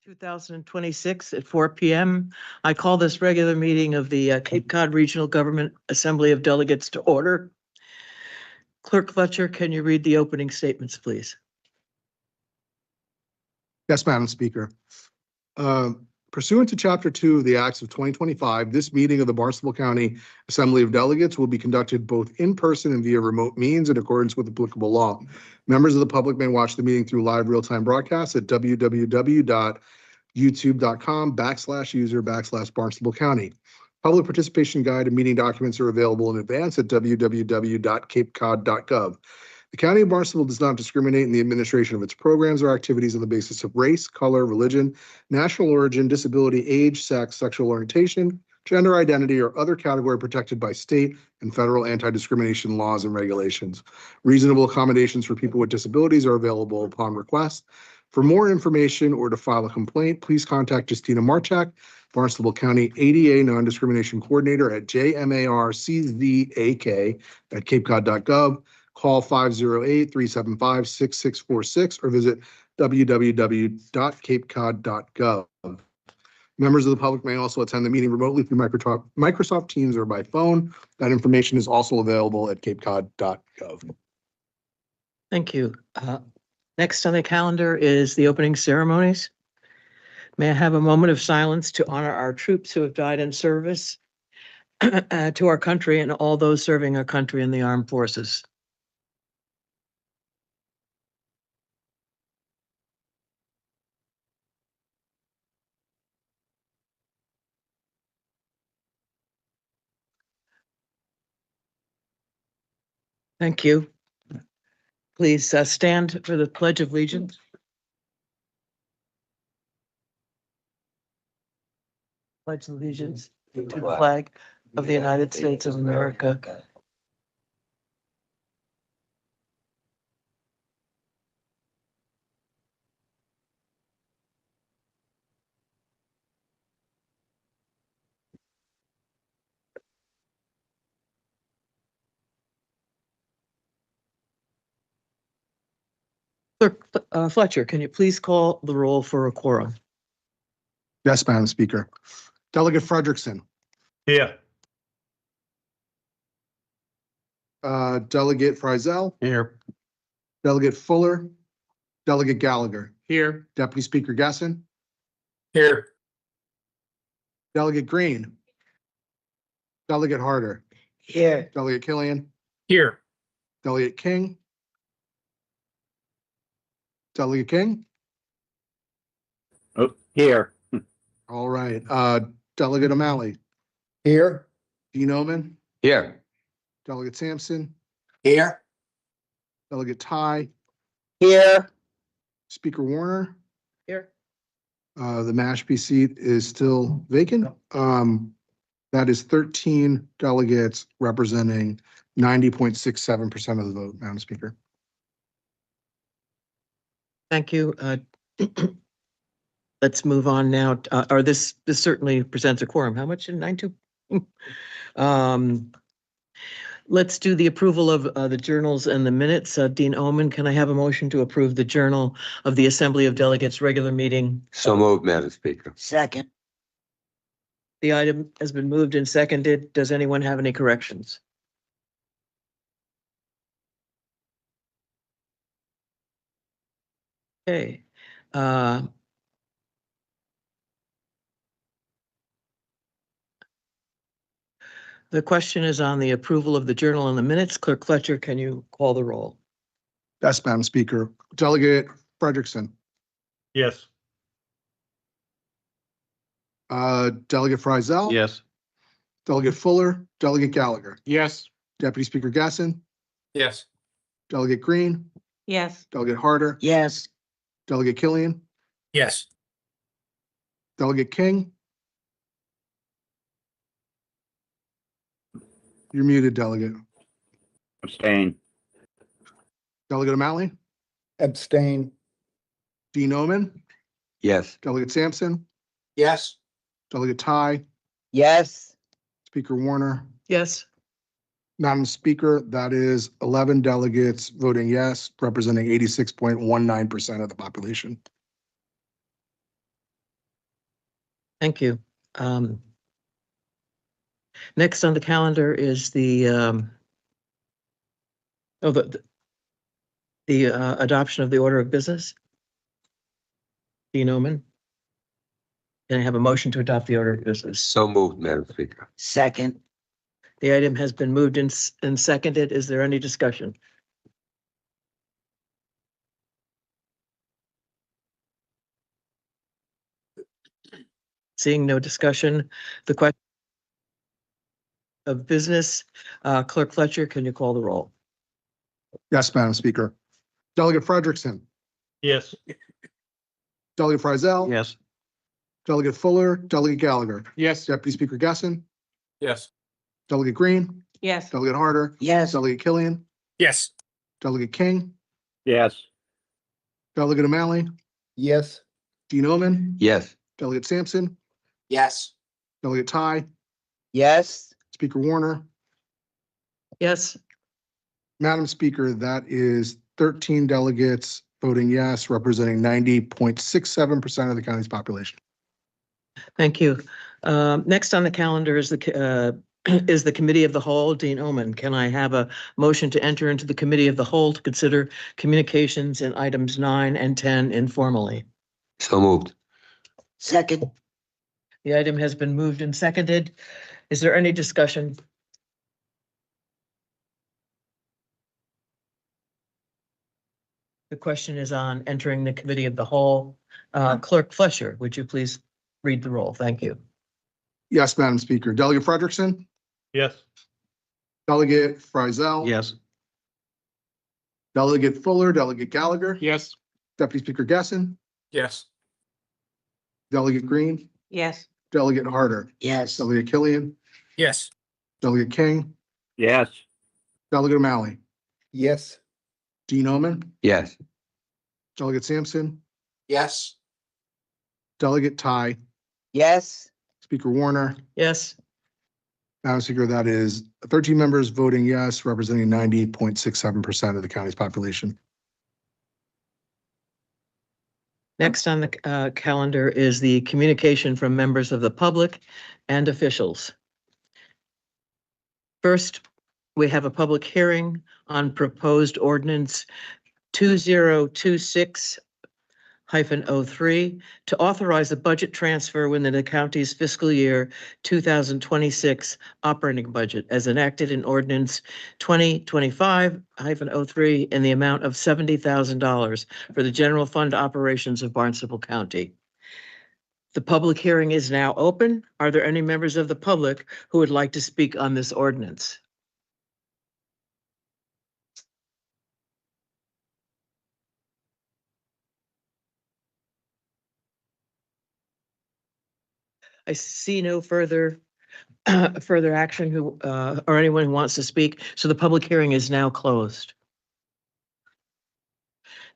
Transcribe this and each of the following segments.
2026 at 4 p.m. I call this regular meeting of the Cape Cod Regional Government Assembly of Delegates to order. Clerk Fletcher, can you read the opening statements, please? Yes, Madam Speaker. Pursuant to Chapter 2 of the Acts of 2025, this meeting of the Barnstable County Assembly of Delegates will be conducted both in person and via remote means in accordance with applicable law. Members of the public may watch the meeting through live real-time broadcast at www.youtube.com/user/Barnstable County. Public participation guide and meeting documents are available in advance at www.capecod.gov. The County of Barnstable does not discriminate in the administration of its programs or activities on the basis of race, color, religion, national origin, disability, age, sex, sexual orientation, gender identity, or other category protected by state and federal anti-discrimination laws and regulations. Reasonable accommodations for people with disabilities are available upon request. For more information or to file a complaint, please contact Justina Marchak, Barnstable County ADA Non-Discrimination Coordinator at jmarczak@capecod.gov. Call 508-375-6646 or visit www.capecod.gov. Members of the public may also attend the meeting remotely through Microsoft Teams or by phone. That information is also available at capecod.gov. Thank you. Next on the calendar is the opening ceremonies. May I have a moment of silence to honor our troops who have died in service to our country and all those serving our country in the armed forces. Thank you. Please stand for the Pledge of Allegiance. Pledge allegiance to the flag of the United States of America. Clerk Fletcher, can you please call the roll for a quorum? Yes, Madam Speaker. Delegate Frederickson. Here. Delegate Frizzell. Here. Delegate Fuller. Delegate Gallagher. Here. Deputy Speaker Gessen. Here. Delegate Green. Delegate Harder. Here. Delegate Killian. Here. Delegate King. Delegate King. Oh, here. All right. Delegate O'Malley. Here. Dean Omen. Here. Delegate Sampson. Here. Delegate Ty. Here. Speaker Warner. Here. The Mashpee seat is still vacant. That is 13 delegates representing 90.67% of the vote, Madam Speaker. Thank you. Let's move on now. Or this certainly presents a quorum. How much in 92? Let's do the approval of the journals and the minutes. Dean Omen, can I have a motion to approve the journal of the Assembly of Delegates regular meeting? So moved, Madam Speaker. Second. The item has been moved and seconded. Does anyone have any corrections? Okay. The question is on the approval of the journal and the minutes. Clerk Fletcher, can you call the roll? Yes, Madam Speaker. Delegate Frederickson. Yes. Delegate Frizzell. Yes. Delegate Fuller. Delegate Gallagher. Yes. Deputy Speaker Gessen. Yes. Delegate Green. Yes. Delegate Harder. Yes. Delegate Killian. Yes. Delegate King. You're muted, Delegate. Abstain. Delegate O'Malley. Abstain. Dean Omen. Yes. Delegate Sampson. Yes. Delegate Ty. Yes. Speaker Warner. Yes. Madam Speaker, that is 11 delegates voting yes, representing 86.19% of the population. Thank you. Next on the calendar is the adoption of the order of business. Dean Omen. Can I have a motion to adopt the order of business? So moved, Madam Speaker. Second. The item has been moved and seconded. Is there any discussion? Seeing no discussion, the question of business, Clerk Fletcher, can you call the roll? Yes, Madam Speaker. Delegate Frederickson, Yes. Delegate Frizel. Yes. Delegate Fuller, Delegate Gallagher, Yes. Deputy Speaker Gessen, Yes. Delegate Green, Yes. Delegate Harder, Yes. Delegate Killian, Yes. Delegate King, Yes. Delegate O'Malley, Yes. Dean Omen, Yes. Delegate Sampson, Yes. Delegate Ty, Yes. Speaker Warner. Yes. Madam Speaker, that is 13 delegates voting yes, representing 90.67% of the county's population. Thank you. Next on the calendar is the Committee of the Whole. Dean Omen, can I have a motion to enter into the Committee of the Whole to consider communications in items 9 and 10 informally? So moved. Second. The item has been moved and seconded. Is there any discussion? The question is on entering the Committee of the Whole. Clerk Fletcher, would you please read the roll? Thank you. Yes, Madam Speaker. Delegate Frederickson, Yes. Delegate Frizel. Yes. Delegate Fuller, Delegate Gallagher, Yes. Deputy Speaker Gessen, Yes. Delegate Green, Yes. Delegate Harder, Yes. Delegate Killian, Yes. Delegate King, Yes. Delegate O'Malley, Yes. Dean Omen, Yes. Delegate Sampson, Yes. Delegate Ty, Yes. Speaker Warner. Yes. Madam Speaker, that is 13 members voting yes, representing 90.67% of the county's population. Next on the calendar is the communication from members of the public and officials. First, we have a public hearing on proposed ordinance 2026-03 to authorize a budget transfer within the county's fiscal year 2026 operating budget as enacted in ordinance 2025-03 in the amount of $70,000 for the general fund operations of Barnstable County. The public hearing is now open. Are there any members of the public who would like to speak on this ordinance? I see no further action or anyone who wants to speak. So the public hearing is now closed.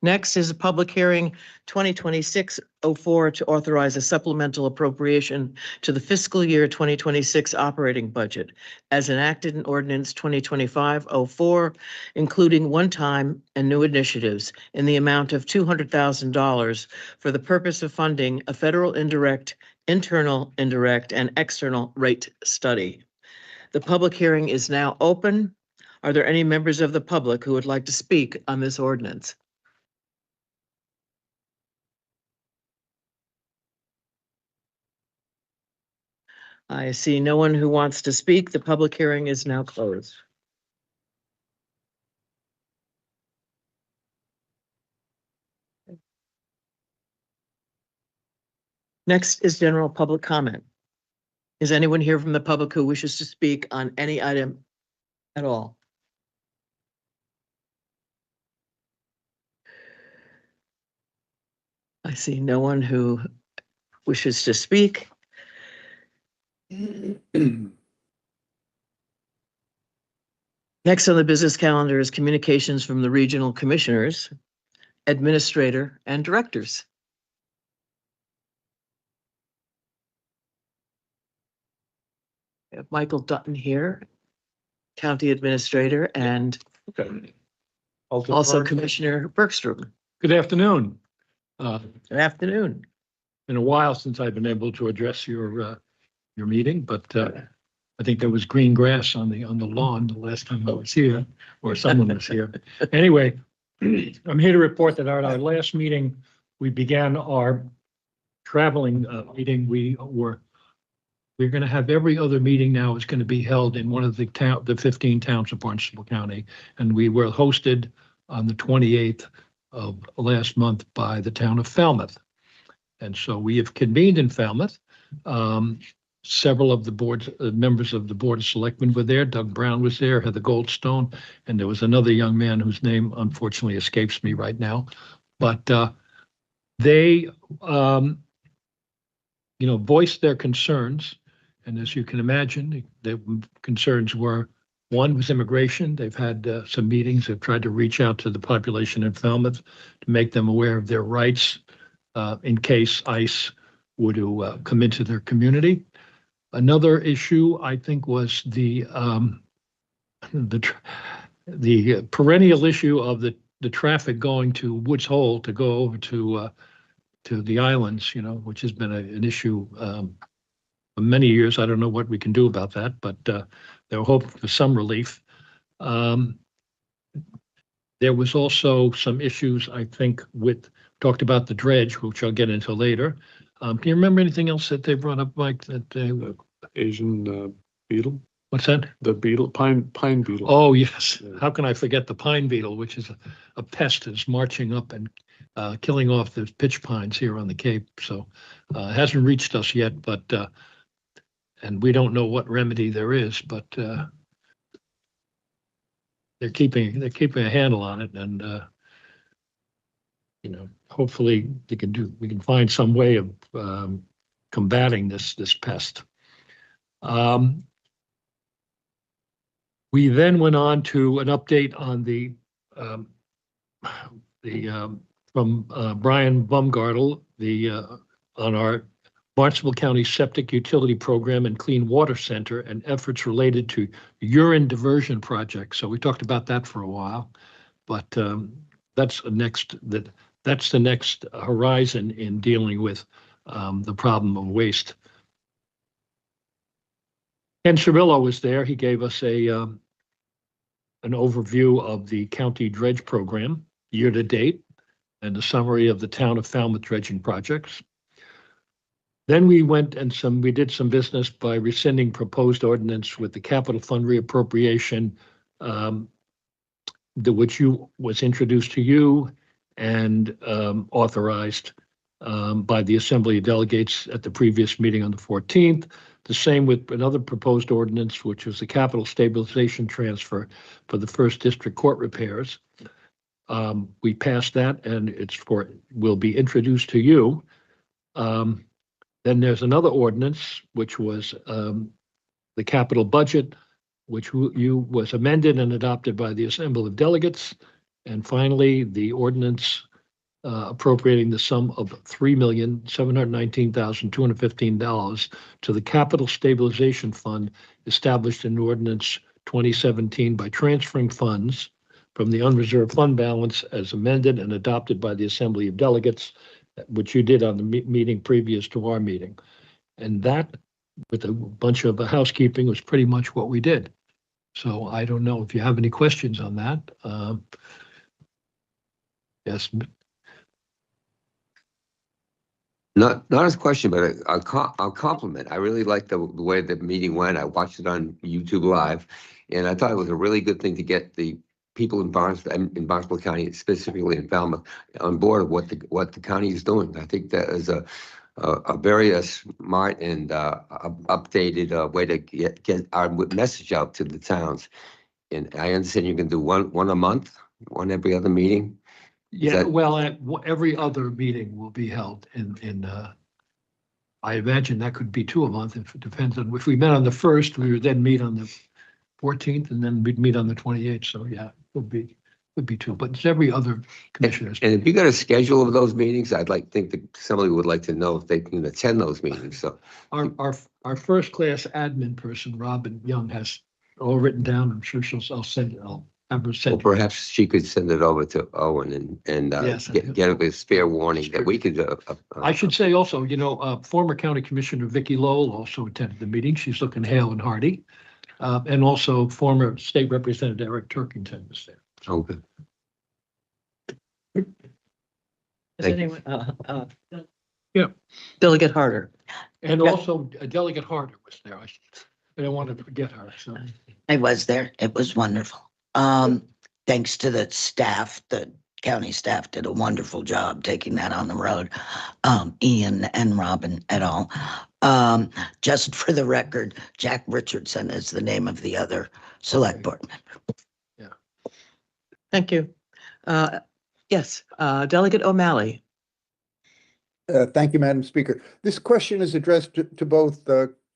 Next is a public hearing 2026-04 to authorize a supplemental appropriation to the fiscal year 2026 operating budget as enacted in ordinance 2025-04, including one-time and new initiatives in the amount of $200,000 for the purpose of funding a federal indirect, internal, indirect, and external rate study. The public hearing is now open. Are there any members of the public who would like to speak on this ordinance? I see no one who wants to speak. The public hearing is now closed. Next is general public comment. Is anyone here from the public who wishes to speak on any item at all? I see no one who wishes to speak. Next on the business calendar is communications from the regional commissioners, administrator, and directors. We have Michael Dutton here, county administrator, and also Commissioner Bergstrom. Good afternoon. Good afternoon. been a while since I've been able to address your meeting, but I think there was green grass on the lawn the last time I was here, or someone was here. Anyway, I'm here to report that at our last meeting, we began our traveling meeting. We're going to have every other meeting now is going to be held in one of the 15 towns of Barnstable County. And we were hosted on the 28th of last month by the town of Falmouth. And so we have convened in Falmouth. Several of the members of the Board of Selectmen were there. Doug Brown was there, Heather Goldstone, and there was another young man whose name unfortunately escapes me right now. But they, voiced their concerns. And as you can imagine, the concerns were, one was immigration. They've had some meetings. They've tried to reach out to the population in Falmouth to make them aware of their rights in case ICE were to come into their community. Another issue, I think, was the perennial issue of the traffic going to Woods Hole to go over to the islands, which has been an issue for many years. I don't know what we can do about that, but they're hoping for some relief. There was also some issues, I think, talked about the dredge, which I'll get into later. Can you remember anything else that they brought up, Mike, that they... Asian beetle, What's that? the beetle, pine beetle. Oh, yes. Yeah. How can I forget the pine beetle, which is a pest that's marching up and killing off the pitch pines here on the Cape. So it hasn't reached us yet, but and we don't know what remedy there is, but they're keeping a handle on it, and hopefully we can find some way of combating this pest. We then went on to an update on from Brian Baumgartel, on our Barnstable County Septic Utility Program and Clean Water Center and efforts related to urine diversion projects. So we talked about that for a while, but that's the next horizon in dealing with the problem of waste. Ken Cirillo was there. He gave us an overview of the county dredge program year to date and a summary of the town of Falmouth dredging projects. Then we went and we did some business by rescinding proposed ordinance with the capital fund reappropriation, which was introduced to you and authorized by the Assembly of Delegates at the previous meeting on the 14th. The same with another proposed ordinance, which was the capital stabilization transfer for the First District Court repairs. We passed that, and will be introduced to you. Then there's another ordinance, which was the capital budget, which was amended and adopted by the Assembly of Delegates. And finally, the ordinance appropriating the sum of $3,719,215 to the Capital Stabilization Fund established in Ordinance 2017 by transferring funds from the unreserved fund balance as amended and adopted by the Assembly of Delegates, which you did on the meeting previous to our meeting. And that, with a bunch of housekeeping, was pretty much what we did. So I don't know if you have any questions on that. Yes. Not as a question, but a compliment. I really liked the way the meeting went. I watched it on YouTube Live, and I thought it was a really good thing to get the people in Barnstable County, specifically in Falmouth, on board of what the county is doing. I think that is a very smart and updated way to get our message out to the towns. And I understand you can do one a month, one every other meeting. Yeah, well, every other meeting will be held in I imagine that could be 2 a month. If it depends on, if we met on the 1st, we would then meet on the 14th, and then we'd meet on the 28th. So yeah, it would be 2, but it's every other commissioners. And if you got a schedule of those meetings, think that somebody would like to know if they can attend those meetings. So Our first class admin person, Robin Young, has all written down. I'm sure I'll send it. I'll have her Well, send. perhaps she could send it over to Owen and Yes. get it with fair warning that we could. I should say also, former County Commissioner Vicky Lowell also attended the meeting. She's looking hale and hearty. And also former State Representative Eric Turkington was there. Okay. Is Thank you. anyone, Yeah. Delegate Harder? And Yeah. also Delegate Harder was there. I didn't want to forget her, so. I was there. It was wonderful. Thanks to the staff, the county staff did a wonderful job taking that on the road. Ian and Robin et al. Just for the record, Jack Richardson is the name of the other select board member. Thank you. Yes, Delegate O'Malley. Thank you, Madam Speaker. This question is addressed to both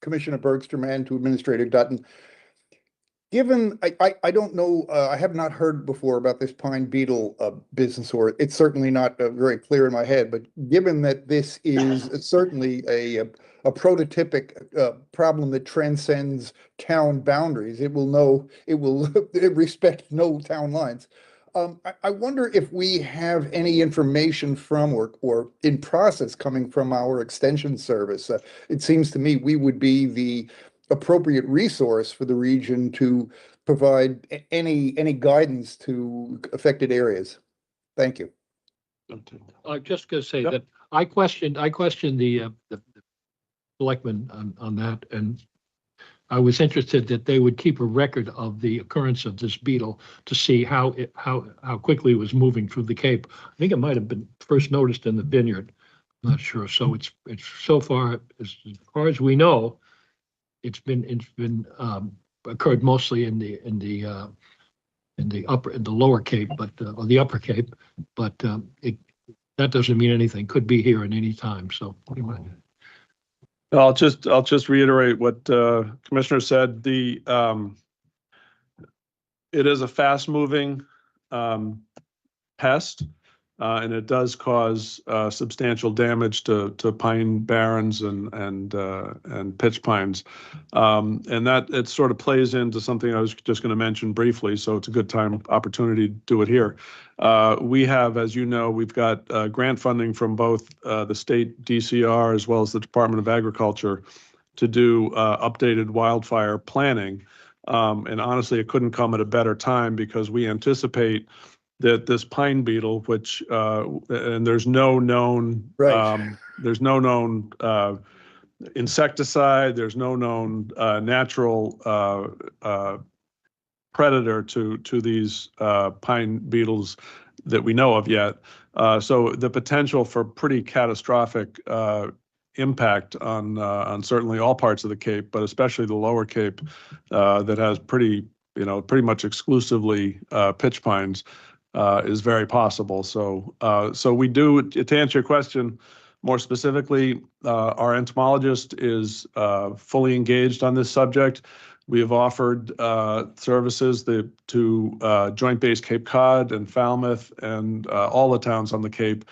Commissioner Bergstrom and to Administrator Dutton. Given, I don't know, I have not heard before about this pine beetle business, or it's certainly not very clear in my head, but given that this is certainly a prototypic problem that transcends town boundaries, it will respect no town lines. I wonder if we have any information from or in process coming from our extension service. It seems to me we would be the appropriate resource for the region to provide any guidance to affected areas. Thank you. I'm just gonna say Yep. that I questioned the selectmen on that, and I was interested that they would keep a record of the occurrence of this beetle to see how quickly it was moving through the Cape. I think it might have been first noticed in the Vineyard. I'm not sure. So it's so far as we know, it's been occurred mostly in the lower Cape, but or the upper Cape, but that doesn't mean anything. Could be here at any time. So anyway. I'll just reiterate what Commissioner said. It is a fast-moving pest, and it does cause substantial damage to pine barrens and pitch pines, and that it sort of plays into something I was just going to mention briefly. So it's a good opportunity to do it here. We have, as you know, we've got grant funding from both the state DCR as well as the Department of Agriculture to do updated wildfire planning. And honestly, it couldn't come at a better time because we anticipate that this pine beetle, which and there's no known insecticide, there's no known natural predator to these pine beetles that we know of yet. So the potential for pretty catastrophic impact on certainly all parts of the Cape, but especially the lower Cape that has pretty much exclusively pitch pines is very possible. So we do, to answer your question more specifically, our entomologist is fully engaged on this subject. We have offered services to Joint Base Cape Cod and Falmouth and all the towns on the Cape.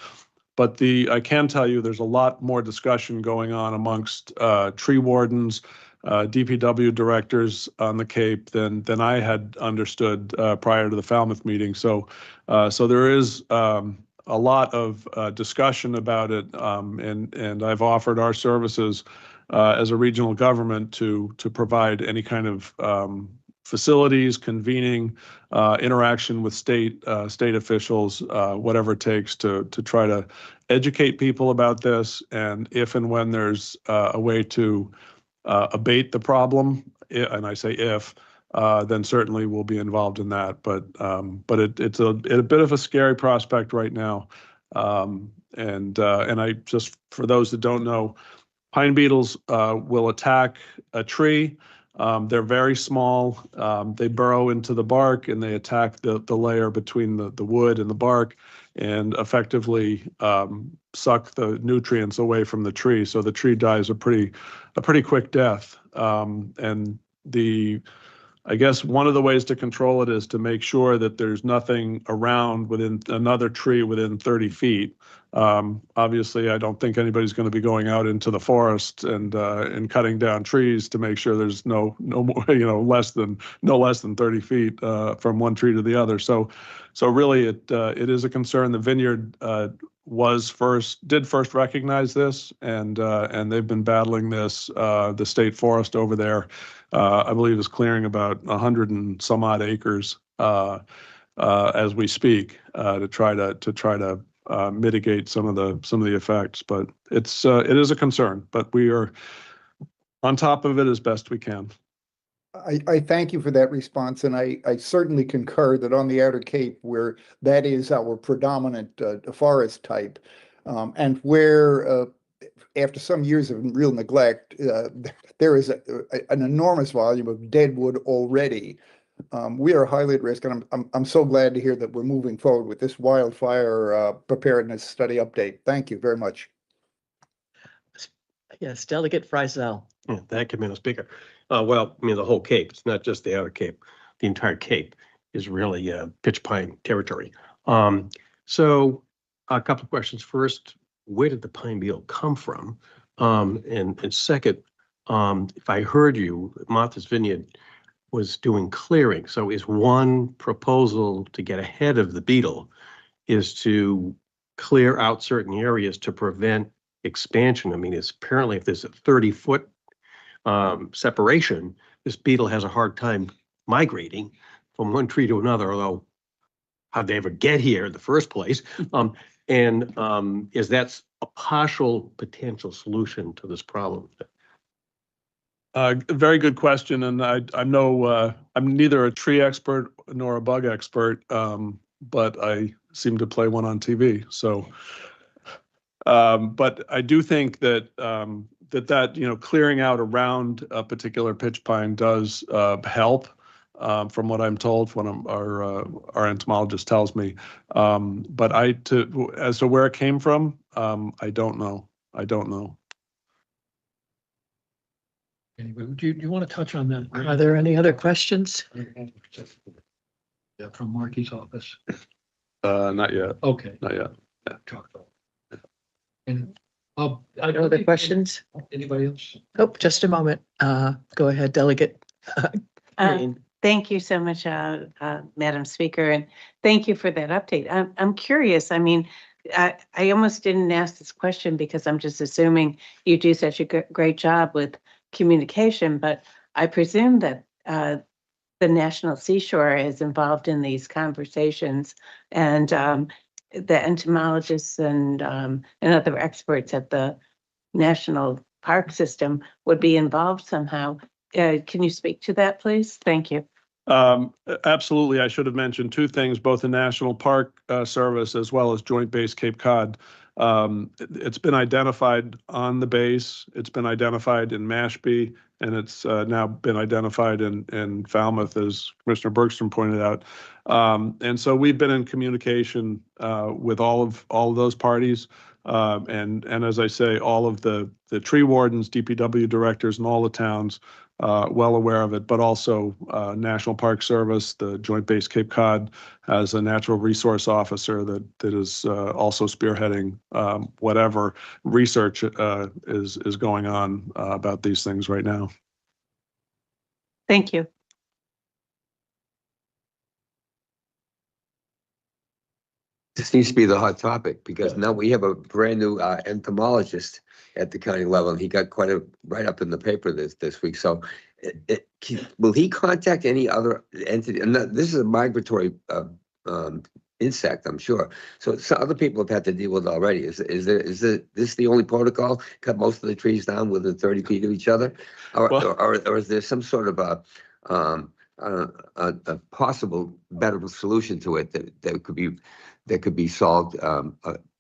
But I can tell you there's a lot more discussion going on amongst tree wardens, DPW directors on the Cape than I had understood prior to the Falmouth meeting. So there is a lot of discussion about it, and I've offered our services as a regional government to provide any kind of facilities, convening, interaction with state officials, whatever it takes to try to educate people about this. And if and when there's a way to abate the problem, and I say if, then certainly we'll be involved in that. But it's a bit of a scary prospect right now. And I just, for those that don't know, pine beetles will attack a tree. They're very small. They burrow into the bark and they attack the layer between the wood and the bark and effectively suck the nutrients away from the tree. So the tree dies a pretty quick death. And the I guess one of the ways to control it is to make sure that there's nothing around within another tree within 30 feet. Obviously, I don't think anybody's going to be going out into the forest and cutting down trees to make sure there's no more, less than 30 feet from one tree to the other. So really, it is a concern. The vineyard did first recognize this, and they've been battling this. The state forest over there, I believe, is clearing about 100 and some odd acres as we speak to try to mitigate some of the effects. But it is a concern. But we are on top of it as best we can. I thank you for that response, and I certainly concur that on the Outer Cape, where that is our predominant forest type, and where after some years of real neglect, there is an enormous volume of dead wood already. We are highly at risk, and I'm so glad to hear that we're moving forward with this wildfire preparedness study update. Thank you very much. Yes, Delegate Friesel. Yeah, thank you, Madam Speaker. Well, I mean, the whole Cape, it's not just the Outer Cape. The entire Cape is really pitch pine territory. So a couple of questions. First, where did the pine beetle come from? And second, if I heard you, Martha's Vineyard was doing clearing. So is one proposal to get ahead of the beetle is to clear out certain areas to prevent expansion? I mean, it's apparently if there's a 30-foot separation, this beetle has a hard time migrating from one tree to another, although how'd they ever get here in the first place? Is that a partial potential solution to this problem? Very good question, and I'm neither a tree expert nor a bug expert, but I seem to play one on TV. So, but I do think that clearing out around a particular pitch pine does help. From what I'm told, from our entomologist tells me. But as to where it came from, I don't know. Anyway, do you want to touch on that? Are there any other questions? Yeah, from Marky's office. Not yet. Okay. Not yet. Talk about it. And Other questions? Anybody else? Oh, just a moment. Go ahead, Delegate. Green. Thank you so much, Madam Speaker, and thank you for that update. I'm curious. I mean, I almost didn't ask this question because I'm just assuming you do such a great job with communication, but I presume that the National Seashore is involved in these conversations, and the entomologists and other experts at the National Park System would be involved somehow. Can you speak to that, please? Thank you. Absolutely. I should have mentioned two things, both the National Park Service as well as Joint Base Cape Cod. It's been identified on the base, it's been identified in Mashpee, and it's now been identified in Falmouth, as Commissioner Bergstrom pointed out. And so we've been in communication with all of those parties. And as I say, all of the tree wardens, DPW directors, and all the towns well aware of it, but also National Park Service, the Joint Base Cape Cod has a natural resource officer that is also spearheading whatever research is going on about these things right now. Thank you. This needs to be the hot topic because now we have a brand new entomologist at the county level, and he got quite a write-up in the paper this week. So will he contact any other entity? And this is a migratory insect, I'm sure. So other people have had to deal with it already. Is this the only protocol? Cut most of the trees down within 30 feet of each other? Or is there some sort of a possible better solution to it that could be solved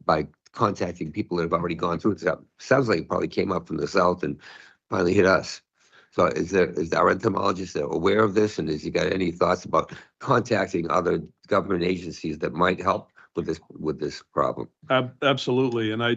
by contacting people that have already gone through it? Sounds like it probably came up from the south and finally hit us. So is our entomologist aware of this, and has he got any thoughts about contacting other government agencies that might help with this problem? Absolutely. And I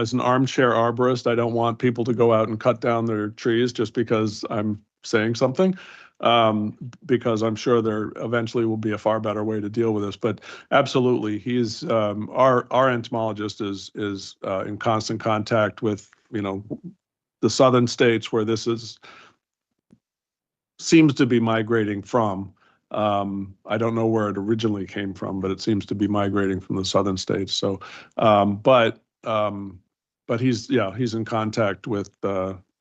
as an armchair arborist, I don't want people to go out and cut down their trees just because I'm saying something. because I'm sure there eventually will be a far better way to deal with this. But absolutely, he's our entomologist is in constant contact with, you know, the southern states where this seems to be migrating from. I don't know where it originally came from, but it seems to be migrating from the southern states. So, but he's in contact with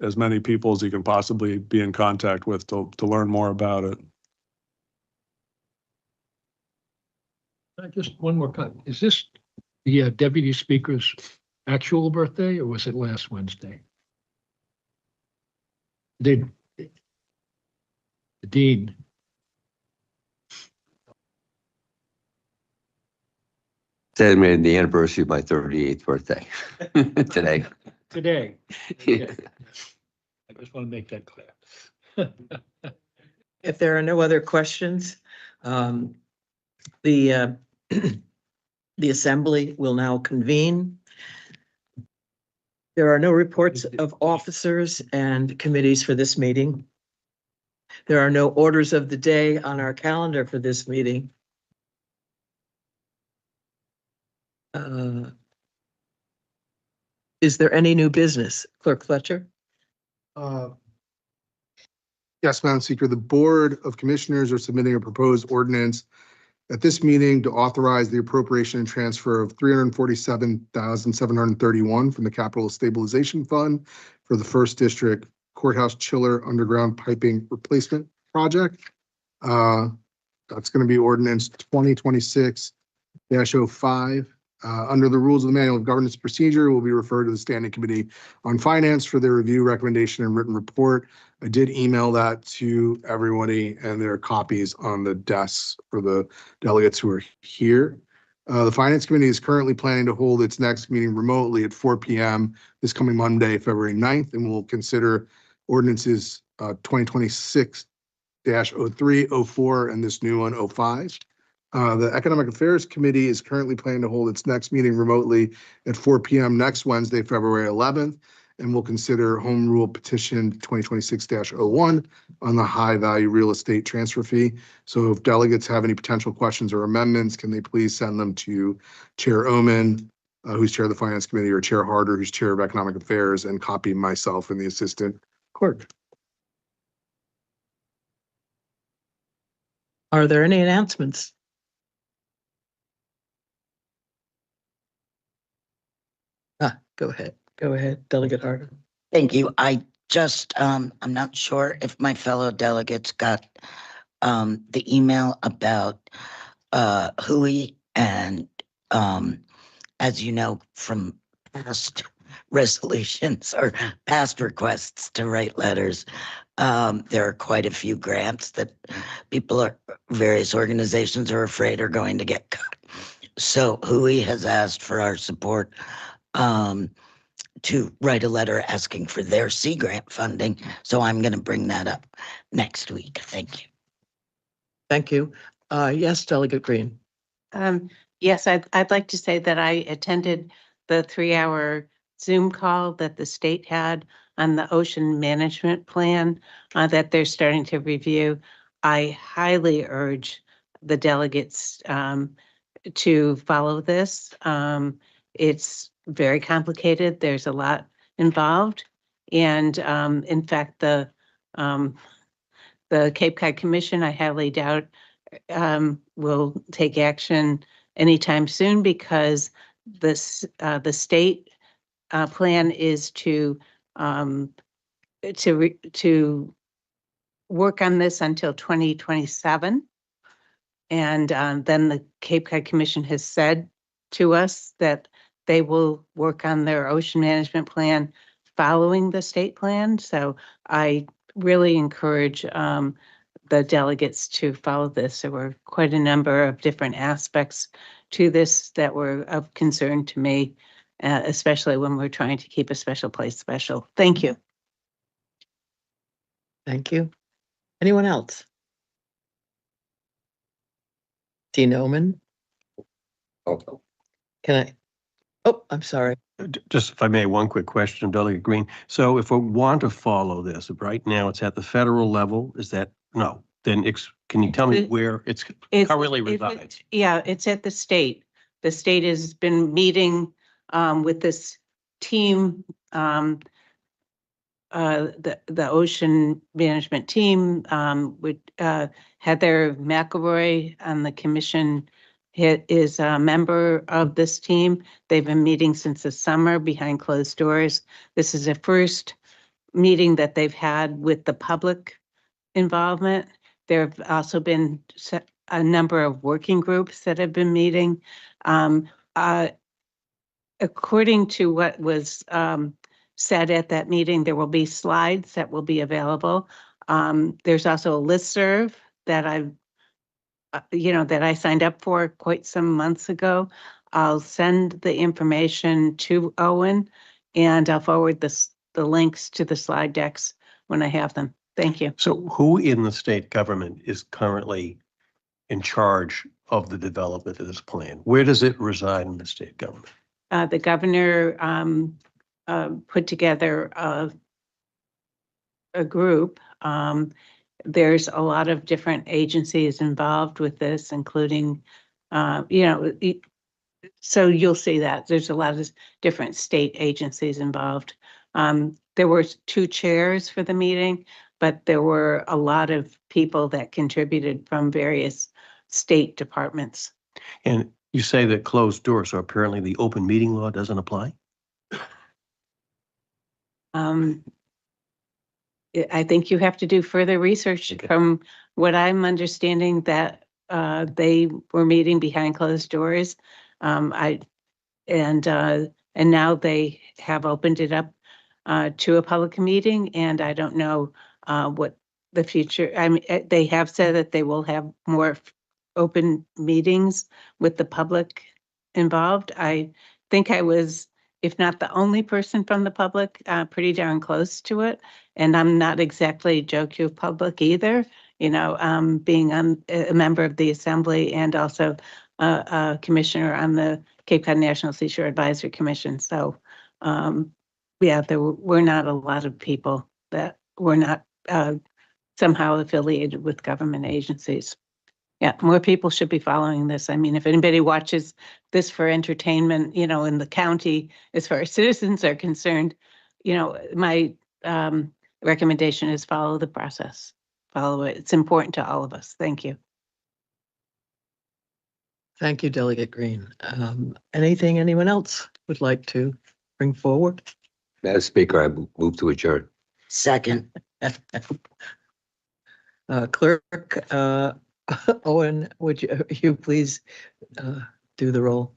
as many people as he can possibly be in contact with to learn more about it. Just one more comment. Is this the deputy speaker's actual birthday, or was it last Wednesday? The dean. Celebrating the anniversary of my 38th birthday today. Today. Okay. I just want to make that clear. If there are no other questions, the assembly will now convene. There are no reports of officers and committees for this meeting. There are no orders of the day on our calendar for this meeting. Is there any new business? Clerk Fletcher? Yes, Madam Speaker, the Board of Commissioners are submitting a proposed ordinance at this meeting to authorize the appropriation and transfer of $347,731 from the Capital Stabilization Fund for the First District Courthouse Chiller Underground Piping Replacement Project. That's going to be ordinance 2026-05. Under the rules of the Manual of Governance Procedure, will be referred to the Standing Committee on Finance for their review, recommendation, and written report. I did email that to everybody, and there are copies on the desks for the delegates who are here. The Finance Committee is currently planning to hold its next meeting remotely at 4 p.m. this coming Monday, February 9th, and will consider ordinances 2026-03, 04, and this new one, 05. The Economic Affairs Committee is currently planning to hold its next meeting remotely at 4 p.m. next Wednesday, February 11th, and will consider Home Rule Petition 2026-01 on the high value real estate transfer fee. So if delegates have any potential questions or amendments, can they please send them to Chair Oman, who's chair of the Finance Committee, or Chair Harder, who's chair of Economic Affairs, and copy myself and the assistant clerk. Are there any announcements? Go ahead. Go ahead, Delegate Harder. Thank you. I just, I'm not sure if my fellow delegates got the email about Hui, and as you know from past resolutions or past requests to write letters, there are quite a few grants that various organizations are afraid are going to get cut. So Hui has asked for our support to write a letter asking for their Sea Grant funding. So I'm going to bring that up next week. Thank you. Thank you. Yes, Delegate Green. Yes, I'd like to say that I attended the 3-hour Zoom call that the state had on the ocean management plan that they're starting to review. I highly urge the delegates to follow this. It's very complicated. There's a lot involved. And in fact, the Cape Cod Commission, I highly doubt will take action anytime soon, because this the state plan is to work on this until 2027. And then the Cape Cod Commission has said to us that they will work on their ocean management plan following the state plan. So I really encourage the delegates to follow this. There were quite a number of different aspects to this that were of concern to me, especially when we're trying to keep a special place special. Thank you. Thank you. Anyone else? Dean Oman? Oh, Can I? Oh, I'm sorry. Just if I may, one quick question, Delegate Green. So if we want to follow this, right now it's at the federal level, is that No, then can you tell me It- where it's It's- currently it- resides? Yeah, it's at the state. The state has been meeting with this team, the ocean management team, with Heather McElroy on the commission is a member of this team. They've been meeting since the summer behind closed doors. This is the first meeting that they've had with the public involvement. There have also been a number of working groups that have been meeting. Um, uh, According to what was said at that meeting, there will be slides that will be available. There's also a listserv that that I signed up for quite some months ago. I'll send the information to Owen and I'll forward the links to the slide decks when I have them. Thank you. So who in the state government is currently in charge of the development of this plan? Where does it reside in the state government? The governor put together a group. There's a lot of different agencies involved with this, including, so you'll see that there's a lot of different state agencies involved. There were 2 chairs for the meeting, but there were a lot of people that contributed from various state departments. And you say that closed doors, so apparently the open meeting law doesn't apply? I think you have to do further research. Okay. From what I'm understanding, that they were meeting behind closed doors. And now they have opened it up to a public meeting, and I don't know what the future, I mean, they have said that they will have more open meetings with the public involved. I think I was, if not the only person from the public, pretty darn close to it. And I'm not exactly Joe Q public either, being a member of the assembly and also a commissioner on the Cape Cod National Seashore Advisory Commission. So, yeah, there were not a lot of people that were not somehow affiliated with government agencies. Yeah, more people should be following this. I mean, if anybody watches this for entertainment, in the county, as far as citizens are concerned, my recommendation is follow the process. Follow it. It's important to all of us. Thank you. Thank you, Delegate Green. Anything anyone else would like to bring forward? Madam Speaker, I move to adjourn. Second, Clerk, Owen, would you please do the roll?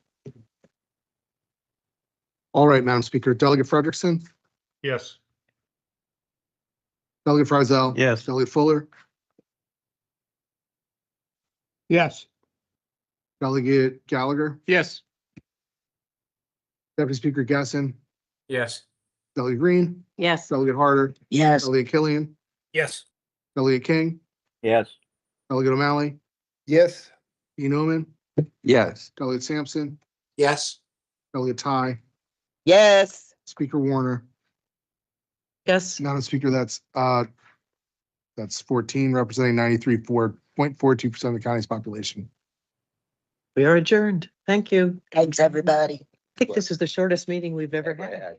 All right, Madam Speaker, Delegate Frederickson, Yes. Delegate Frizell. Yes. Delegate Fuller, Yes. Delegate Gallagher, Yes. Deputy Speaker Gasson, Yes. Delegate Green, Yes. Delegate Harder, yes. Delegate Killian, Yes. Delegate King, Yes. Delegate O'Malley, Yes. E. Noman, Yes. Delegate Sampson, Yes. Delegate Ty, Yes. Speaker Warner. Yes, Madam Speaker, that's 14, representing 93.42% of the county's population. we are adjourned. Thank you. Thanks, everybody. I think this is the shortest meeting we've ever had.